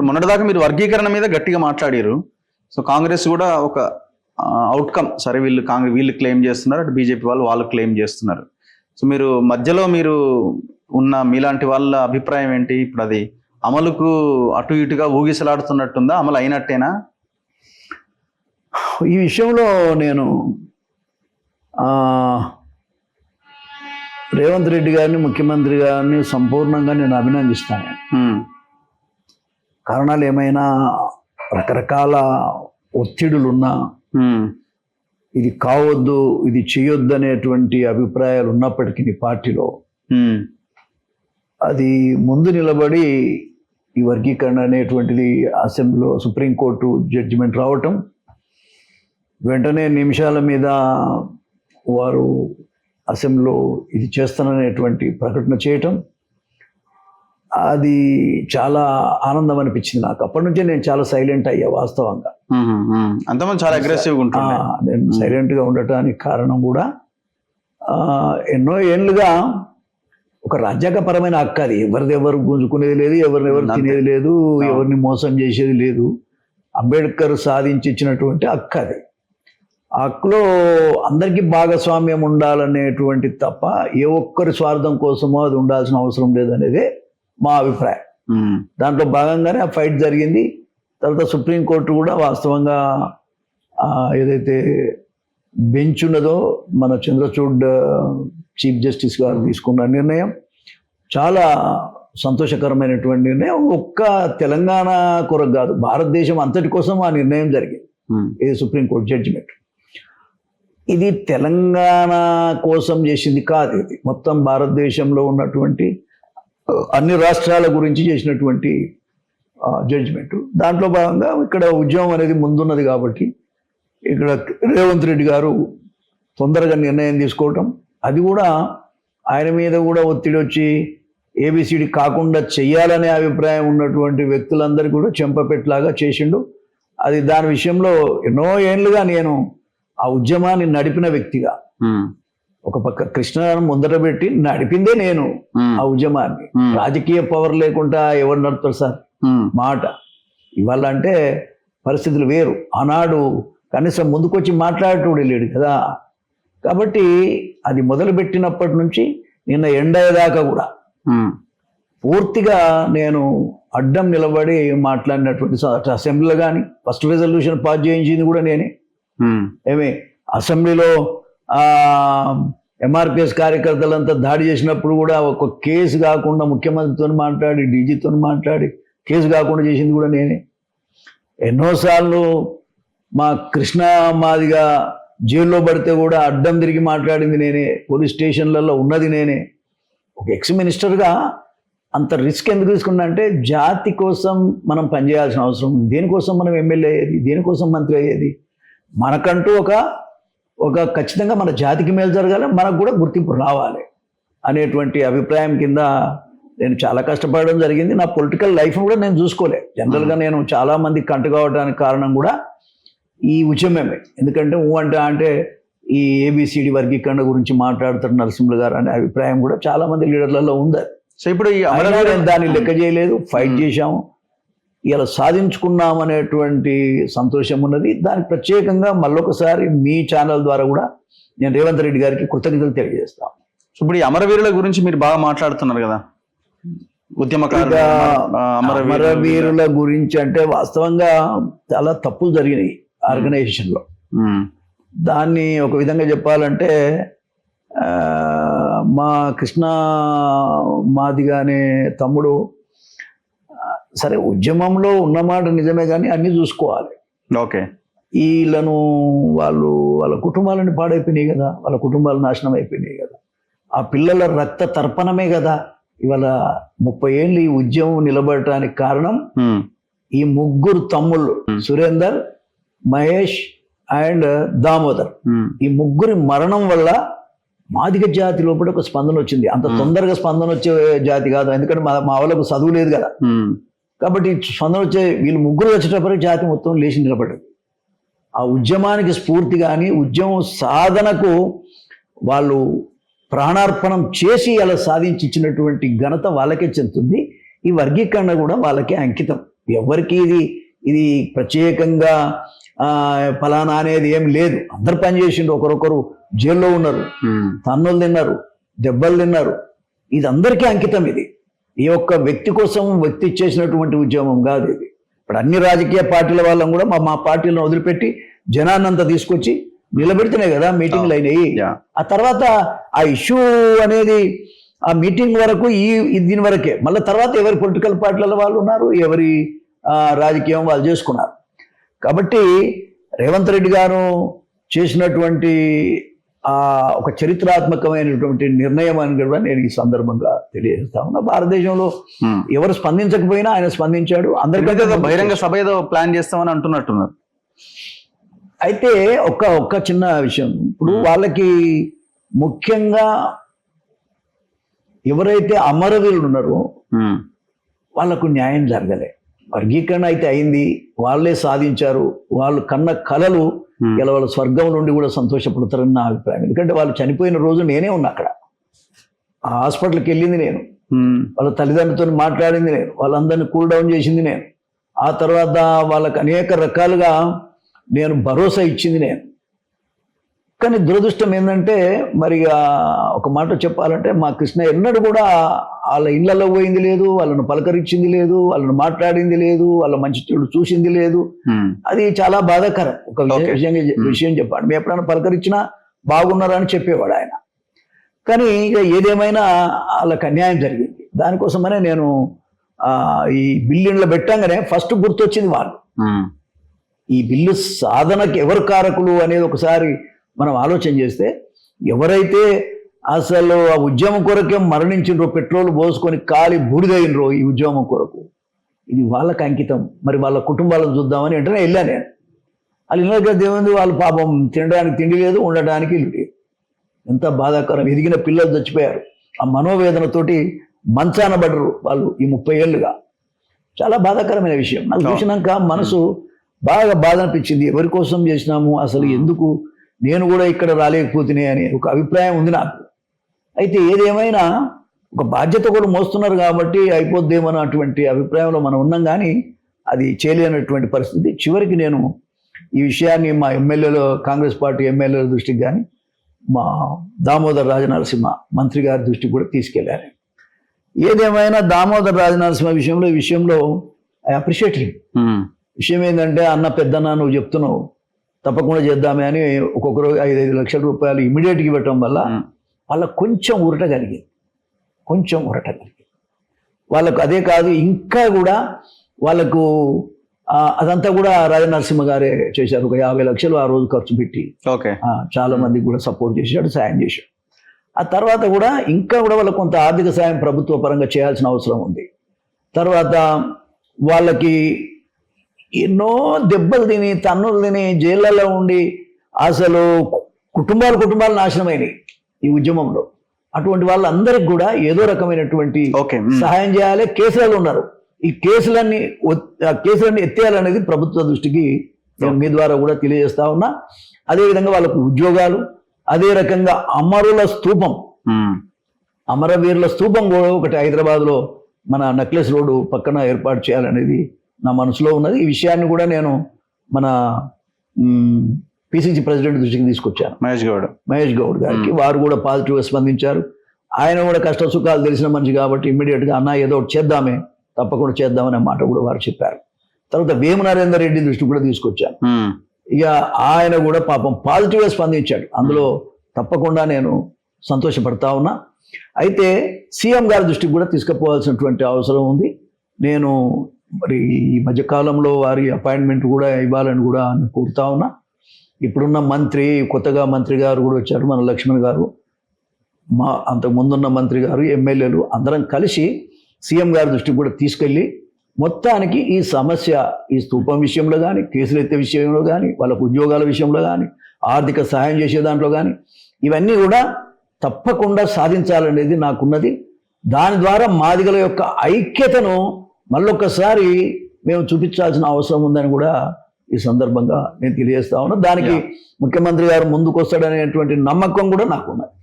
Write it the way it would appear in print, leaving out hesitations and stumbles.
మొన్నటిదాకా మీరు వర్గీకరణ మీద గట్టిగా మాట్లాడారు. సో కాంగ్రెస్ కూడా ఒక అవుట్కమ్ సరే వీళ్ళు క్లెయిమ్ చేస్తున్నారు, అటు బీజేపీ వాళ్ళు క్లెయిమ్ చేస్తున్నారు. సో మీరు మధ్యలో ఉన్న మీలాంటి వాళ్ళ అభిప్రాయం ఏంటి? ఇప్పుడు అది అమలుకు అటు ఇటుగా ఊగిసలాడుతున్నట్టుందా, అమలు అయినట్టేనా? ఈ విషయంలో నేను రేవంత్ రెడ్డి గారిని, ముఖ్యమంత్రి గారిని సంపూర్ణంగా నేను అభినందిస్తాను. కారణాలు ఏమైనా రకరకాల ఒత్తిడులున్నా, ఇది కావద్దు, ఇది చేయొద్దు అనేటువంటి అభిప్రాయాలు ఉన్నప్పటికీ పార్టీలో అది ముందు నిలబడి ఈ వర్గీకరణ అనేటువంటిది అసెంబ్లీలో సుప్రీంకోర్టు జడ్జిమెంట్ రావటం, వెంటనే నిమిషాల మీద వారు అసెంబ్లీలో ఇది చేస్తాననేటువంటి ప్రకటన చేయటం, అది చాలా ఆనందం అనిపించింది నాకు. అప్పటి నుంచే నేను చాలా సైలెంట్ అయ్యా. వాస్తవంగా అంతమంది చాలా అగ్రెసివ్గా ఉంటాను. నేను సైలెంట్గా ఉండటానికి కారణం కూడా ఎన్నో ఏళ్ళుగా ఒక రాజ్యాంగపరమైన హక్కు అది. ఎవరు గుంజుకునేది లేదు, ఎవరు తినేది లేదు, ఎవరిని మోసం చేసేది లేదు. అంబేద్కర్ సాధించి ఇచ్చినటువంటి హక్కు అది. ఆ హక్కులో అందరికీ భాగస్వామ్యం ఉండాలనేటువంటి తప్ప ఏ ఒక్కరి స్వార్థం కోసమో అది ఉండాల్సిన అవసరం లేదనేదే మా అభిప్రాయం. దాంట్లో భాగంగానే ఆ ఫైట్ జరిగింది. తర్వాత సుప్రీంకోర్టు కూడా వాస్తవంగా ఏదైతే బెంచ్ ఉన్నదో, మన చంద్రచూడ్ చీఫ్ జస్టిస్ గారు తీసుకున్న నిర్ణయం చాలా సంతోషకరమైనటువంటి నిర్ణయం. ఒక్క తెలంగాణ కొరకు కాదు, భారతదేశం అంతటి కోసం ఆ నిర్ణయం జరిగింది. ఇది సుప్రీంకోర్టు జడ్జిమెంట్. ఇది తెలంగాణ కోసం చేసింది కాదు, ఇది మొత్తం భారతదేశంలో ఉన్నటువంటి అన్ని రాష్ట్రాల గురించి చేసినటువంటి జడ్జిమెంట్. దాంట్లో భాగంగా ఇక్కడ ఉద్యమం అనేది ముందున్నది కాబట్టి ఇక్కడ రేవంత్ రెడ్డి గారు తొందరగా నిర్ణయం తీసుకోవటం, అది కూడా ఆయన మీద కూడా ఒత్తిడి వచ్చి ఏబిసిడి కాకుండా చెయ్యాలనే అభిప్రాయం ఉన్నటువంటి వ్యక్తులందరికీ కూడా చెంపపెట్టలాగా చేసిండు. అది దాని విషయంలో ఎన్నో ఏళ్ళుగా నేను ఆ ఉద్యమాన్ని నడిపిన వ్యక్తిగా, ఒక పక్క కృష్ణ ముందట పెట్టి నడిపిందే నేను ఆ ఉద్యమాన్ని. రాజకీయ పవర్ లేకుండా ఎవరు నడుపుతారు సార్? మాట ఇవాళ అంటే పరిస్థితులు వేరు. ఆనాడు కనీసం ముందుకొచ్చి మాట్లాడేటోడు లేడు కదా. కాబట్టి అది మొదలుపెట్టినప్పటి నుంచి నిన్న ఎండయ్యేదాకా కూడా పూర్తిగా నేను అడ్డం నిలబడి మాట్లాడినటువంటి అసెంబ్లీలో కానీ ఫస్ట్ రెజల్యూషన్ పాస్ చేయించింది కూడా నేనే. ఏమి అసెంబ్లీలో ఎంఆర్పిఎస్ కార్యకర్తలంతా దాడి చేసినప్పుడు కూడా ఒక కేసు కాకుండా ముఖ్యమంత్రితో మాట్లాడి, డీజీతో మాట్లాడి కేసు కాకుండా చేసింది కూడా నేనే. ఎన్నోసార్లు మా కృష్ణ మాదిగా జైల్లో పడితే కూడా అడ్డం తిరిగి మాట్లాడింది నేనే, పోలీస్ స్టేషన్లలో ఉన్నది నేనే. ఒక ఎక్స్ మినిస్టర్గా అంత రిస్క్ ఎందుకు తీసుకున్నా అంటే, జాతి కోసం మనం పనిచేయాల్సిన అవసరం ఉంది. దేనికోసం మనం ఎమ్మెల్యే అయ్యేది, దేనికోసం మంత్రి అయ్యేది? మనకంటూ ఒక ఖచ్చితంగా మన జాతికి మేలు జరగాలి, మనకు కూడా గుర్తింపు రావాలి అనేటువంటి అభిప్రాయం కింద నేను చాలా కష్టపడడం జరిగింది. నా పొలిటికల్ లైఫ్ కూడా నేను చూసుకోలే. జనరల్గా నేను చాలామంది కంట కావడానికి కారణం కూడా ఈ ఉద్యమమే. ఎందుకంటే అంటే ఈ ఏబిసిడి వర్గీకరణ గురించి మాట్లాడుతారు నరసింహులు గారు అనే అభిప్రాయం కూడా చాలామంది లీడర్లలో ఉంది. సో ఇప్పుడు ఈ దాన్ని లెక్క చేయలేదు, ఫైట్ చేశాము, ఇలా సాధించుకున్నాం అనేటువంటి సంతోషం ఉన్నది. దానికి ప్రత్యేకంగా మళ్ళొకసారి మీ ఛానల్ ద్వారా కూడా నేను రేవంత్ రెడ్డి గారికి కృతజ్ఞతలు తెలియజేస్తాను. ఇప్పుడు ఈ అమరవీరుల గురించి మీరు బాగా మాట్లాడుతున్నారు కదా, ఉద్యమకారులు అమరవీరుల గురించి అంటే వాస్తవంగా చాలా తప్పులు జరిగినాయి ఆర్గనైజేషన్లో. దాన్ని ఒక విధంగా చెప్పాలంటే మా కృష్ణ మాదిగానే తమ్ముడు సరే ఉద్యమంలో ఉన్నమాట నిజమే, కానీ అన్నీ చూసుకోవాలి. ఓకే, వీళ్ళను వాళ్ళ కుటుంబాలను పాడైపోయినాయి కదా, వాళ్ళ కుటుంబాలు నాశనం అయిపోయినాయి కదా, ఆ పిల్లల రక్త తర్పణమే కదా ఇవాళ 30 ఏళ్ళు ఈ ఉద్యమం నిలబడటానికి కారణం. ఈ ముగ్గురు తమ్ముళ్ళు సురేందర్, మహేష్ అండ్ దామోదర్, ఈ ముగ్గురి మరణం వల్ల మాదిగ జాతి లోపల ఒక స్పందన వచ్చింది. అంత తొందరగా స్పందన వచ్చే జాతి కాదు, ఎందుకంటే మా వాళ్ళకు చదువు లేదు కదా. కాబట్టి స్పందన వచ్చే వీళ్ళు ముగ్గురు వచ్చేటప్పటికి జాతి మొత్తం లేచి నిలబడ్డది. ఆ ఉద్యమానికి స్ఫూర్తి కానీ ఉద్యమం సాధనకు వాళ్ళు ప్రాణార్పణం చేసి అలా సాధించి ఇచ్చినటువంటి ఘనత వాళ్ళకే చెందుతుంది. ఈ వర్గీకరణ కూడా వాళ్ళకే అంకితం. ఎవరికి ఇది ప్రత్యేకంగా ఫలానా అనేది ఏం లేదు. అందరు పనిచేసిండ్రు, ఒకరొకరు జైల్లో ఉన్నారు, తన్నులు తిన్నారు, దెబ్బలు తిన్నారు. ఇది అందరికీ అంకితం. ఇది ఈ ఒక్క వ్యక్తి కోసం వ్యక్తి చేసినటువంటి ఉద్యమం కాదు ఇది. ఇప్పుడు అన్ని రాజకీయ పార్టీల వాళ్ళం కూడా మా పార్టీలను వదిలిపెట్టి జనాన్నంతా తీసుకొచ్చి నిలబెడితేనే కదా మీటింగ్లు అయినాయి. ఆ తర్వాత ఆ ఇష్యూ అనేది ఆ మీటింగ్ వరకు దీని వరకే. మళ్ళీ తర్వాత ఎవరి పొలిటికల్ పార్టీల వాళ్ళు ఉన్నారు, ఎవరి రాజకీయం వాళ్ళు చేసుకున్నారు. కాబట్టి రేవంత్ రెడ్డి గారు చేసినటువంటి ఒక చరిత్రాత్మకమైనటువంటి నిర్ణయం అని కూడా నేను ఈ సందర్భంగా తెలియజేస్తా ఉన్నా. భారతదేశంలో ఎవరు స్పందించకపోయినా ఆయన స్పందించాడు. అందరికంటే బహిరంగ సభ ఏదో ప్లాన్ చేస్తామని అంటున్నట్టున్నారు. అయితే ఒక్క చిన్న విషయం, ఇప్పుడు వాళ్ళకి ముఖ్యంగా ఎవరైతే అమరవీరులు ఉన్నారో వాళ్ళకు న్యాయం జరగలే. వర్గీకరణ అయితే అయింది, వాళ్ళే సాధించారు. వాళ్ళు కన్న కలలు ఇలా వాళ్ళ స్వర్గం నుండి కూడా సంతోషపడతారని నా అభిప్రాయం. ఎందుకంటే వాళ్ళు చనిపోయిన రోజు నేనే ఉన్నా అక్కడ, ఆ హాస్పిటల్కి వెళ్ళింది నేను, వాళ్ళ తల్లిదండ్రులతో మాట్లాడింది నేను, వాళ్ళందరినీ కూల్ డౌన్ చేసింది నేను, ఆ తర్వాత వాళ్ళకి అనేక రకాలుగా నేను భరోసా ఇచ్చింది నేను. కానీ దురదృష్టం ఏంటంటే మరి ఒక మాట చెప్పాలంటే మా కృష్ణ ఎన్నడూ కూడా వాళ్ళ ఇళ్లలో పోయింది లేదు, వాళ్ళను పలకరించింది లేదు, వాళ్ళను మాట్లాడింది లేదు, వాళ్ళ మంచి చెడు చూసింది లేదు. అది చాలా బాధాకరం. ఒక విషయం చెప్పాడు, మేము ఎప్పుడైనా పలకరించినా బాగున్నారని చెప్పేవాడు ఆయన. కానీ ఇక ఏదేమైనా వాళ్ళకి అన్యాయం జరిగింది. దానికోసమనే నేను ఈ బిల్లులో పెట్టంగానే ఫస్ట్ గుర్తొచ్చింది వాళ్ళు. ఈ బిల్లు సాధనకి ఎవరు కారకులు అనేది ఒకసారి మనం ఆలోచన చేస్తే, ఎవరైతే అసలు ఆ ఉద్యమం కొరకే మరణించిండ్రో, పెట్రోల్ పోసుకొని కాలి బూడిదైనరో ఈ ఉద్యమం కొరకు, ఇది వాళ్ళకి అంకితం. మరి వాళ్ళ కుటుంబాలను చూద్దామని వెంటనే వెళ్ళాను నేను. వాళ్ళు ఇళ్ళ దేవుంది, వాళ్ళు పాపం తినడానికి తిండి లేదు, ఉండడానికి ఇల్లు లేదు. ఎంత బాధాకరం. ఎదిగిన పిల్లలు చచ్చిపోయారు, ఆ మనోవేదనతోటి మంచాన పడరు వాళ్ళు ఈ 30 ఏళ్ళుగా. చాలా బాధాకరమైన విషయం. నాకు చూసినాక మనసు బాగా బాధ అనిపించింది. ఎవరి కోసం చేసినాము, అసలు ఎందుకు నేను కూడా ఇక్కడ రాలేకపోతున్నాయి అనే ఒక అభిప్రాయం ఉంది నాకు. అయితే ఏదేమైనా ఒక బాధ్యత కూడా మోస్తున్నారు కాబట్టి అయిపోద్దేమన్నటువంటి అభిప్రాయంలో మనం ఉన్నాం. కానీ అది చేయలేనటువంటి పరిస్థితి. చివరికి నేను ఈ విషయాన్ని మా ఎమ్మెల్యేలు, కాంగ్రెస్ పార్టీ ఎమ్మెల్యేల దృష్టికి కానీ మా దామోదర్ రాజనరసింహ మంత్రి గారి దృష్టికి కూడా తీసుకెళ్ళాను. ఏదేమైనా దామోదర్ రాజనరసింహ ఈ విషయంలో ఐ అప్రిషియేట్ హిమ్. విషయం ఏంటంటే, అన్న పెద్దన్న నువ్వు చెప్తున్నావు, తప్పకుండా చేద్దామే అని ఒక్కొక్కరు 5-5 లక్షల రూపాయలు ఇమీడియట్గా ఇవ్వటం వల్ల వాళ్ళకు కొంచెం ఊరట కలిగింది. వాళ్ళకు అదే కాదు, ఇంకా కూడా వాళ్ళకు అదంతా కూడా రాజనరసింహ గారే చేశారు. ఒక 50 లక్షలు ఆ రోజు ఖర్చు పెట్టి చాలా మందికి కూడా సపోర్ట్ చేశాడు, సాయం చేశాడు. ఆ తర్వాత కూడా ఇంకా కూడా వాళ్ళకు కొంత ఆర్థిక సాయం ప్రభుత్వ పరంగా చేయాల్సిన అవసరం ఉంది. తర్వాత వాళ్ళకి ఎన్నో దెబ్బలు తిని, తన్నులు తిని, జైళ్ళల్లో ఉండి అసలు కుటుంబాలు నాశనమైనవి ఈ ఉద్యమంలో. అటువంటి వాళ్ళందరికీ కూడా ఏదో రకమైనటువంటి సహాయం చేయాలి. కేసులలో ఉన్నారు, ఈ కేసులన్నీ ఎత్తేయాలనేది ప్రభుత్వ దృష్టికి మీ ద్వారా కూడా తెలియజేస్తా ఉన్నా. అదేవిధంగా వాళ్ళకు ఉద్యోగాలు, అదే రకంగా అమరవీరుల స్తూపం కూడా ఒకటి హైదరాబాద్లో మన నెక్లెస్ రోడ్డు పక్కన ఏర్పాటు చేయాలనేది నా మనసులో ఉన్నది. ఈ విషయాన్ని కూడా నేను మన పిసిసి ప్రెసిడెంట్ దృష్టికి తీసుకొచ్చాను, మహేష్ గౌడ్ గారికి. వారు కూడా పాజిటివ్గా స్పందించారు. ఆయన కూడా కష్ట సుఖాలు తెలిసిన మనిషి కాబట్టి ఇమ్మీడియట్గా అన్న ఏదో ఒకటి చేద్దామే, తప్పకుండా చేద్దామనే మాట కూడా వారు చెప్పారు. తర్వాత వేము నరేందర్ రెడ్డి దృష్టికి కూడా తీసుకొచ్చాను. ఇక ఆయన కూడా పాపం పాజిటివ్గా స్పందించాడు. అందులో తప్పకుండా నేను సంతోషపడతా ఉన్నా. అయితే సీఎం గారి దృష్టికి కూడా తీసుకుపోవాల్సినటువంటి అవసరం ఉంది. నేను మరి ఈ మధ్యకాలంలో వారి అపాయింట్మెంట్ కూడా ఇవ్వాలని కూడా కోరుతా ఉన్నా. ఇప్పుడున్న మంత్రి, కొత్తగా మంత్రి గారు కూడా వచ్చారు, మన లక్ష్మణ్ గారు, మా అంతకుముందున్న మంత్రి గారు, ఎమ్మెల్యేలు అందరం కలిసి సీఎం గారి దృష్టికి కూడా తీసుకెళ్ళి మొత్తానికి ఈ సమస్య, ఈ స్తూపం విషయంలో కానీ, కేసులు ఎత్తే విషయంలో కానీ, వాళ్ళకు ఉద్యోగాల విషయంలో కానీ, ఆర్థిక సహాయం చేసే దాంట్లో కానీ, ఇవన్నీ కూడా తప్పకుండా సాధించాలనేది నాకున్నది. దాని ద్వారా మాదిగల యొక్క ఐక్యతను మళ్ళొక్కసారి మేము చూపించాల్సిన అవసరం ఉందని కూడా ఈ సందర్భంగా నేను తెలియజేస్తా ఉన్నా. దానికి ముఖ్యమంత్రి గారు ముందుకు వస్తాడనేటువంటి నమ్మకం కూడా నాకున్నది.